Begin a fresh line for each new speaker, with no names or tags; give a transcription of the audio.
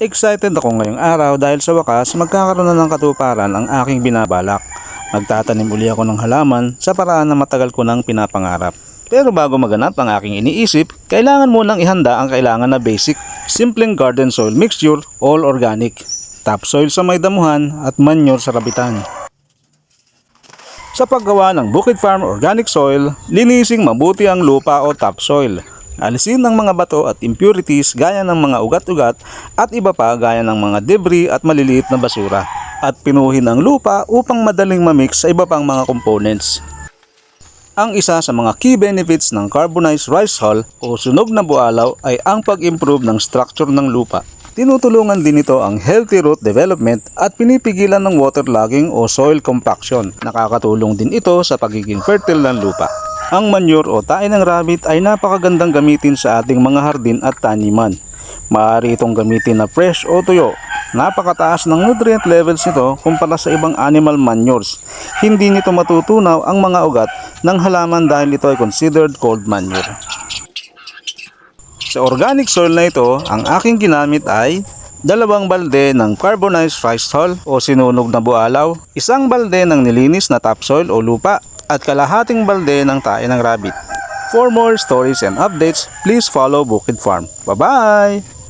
Excited ako ngayong araw dahil sa wakas magkakaroon na ng katuparan ang aking binabalak. Magtatanim uli ako ng halaman sa paraan na matagal ko nang pinapangarap. Pero bago maganap ang aking iniisip, kailangan munang ihanda ang kailangan na basic, simpleng garden soil mixture, all organic, topsoil sa may damuhan at manure sa rabitan. Sa paggawa ng Bukid Farm Organic Soil, linising mabuti ang lupa o topsoil. Alisin ang mga bato at impurities gaya ng mga ugat-ugat at iba pa gaya ng mga debris at maliliit na basura. At pinuhin ang lupa upang madaling mamix sa iba pang mga components. Ang isa sa mga key benefits ng carbonized rice hull o sunog na bualaw ay ang pag-improve ng structure ng lupa. Tinutulungan din ito ang healthy root development at pinipigilan ng waterlogging o soil compaction. Nakakatulong din ito sa pagiging fertile ng lupa. Ang manure o tae ng rabbit ay napakagandang gamitin sa ating mga hardin at taniman. Maaari itong gamitin na fresh o tuyo. Napakataas ng nutrient levels nito kumpara sa ibang animal manures. Hindi nito matutunaw ang mga ugat ng halaman dahil ito ay considered cold manure. Sa organic soil na ito, ang aking ginamit ay 2 balde ng carbonized rice hull o sinunog na bualaw, 1 balde ng nilinis na topsoil o lupa, at kalahating balde ng tae ng rabbit. For more stories and updates, please follow Bukid Farm. Bye-bye!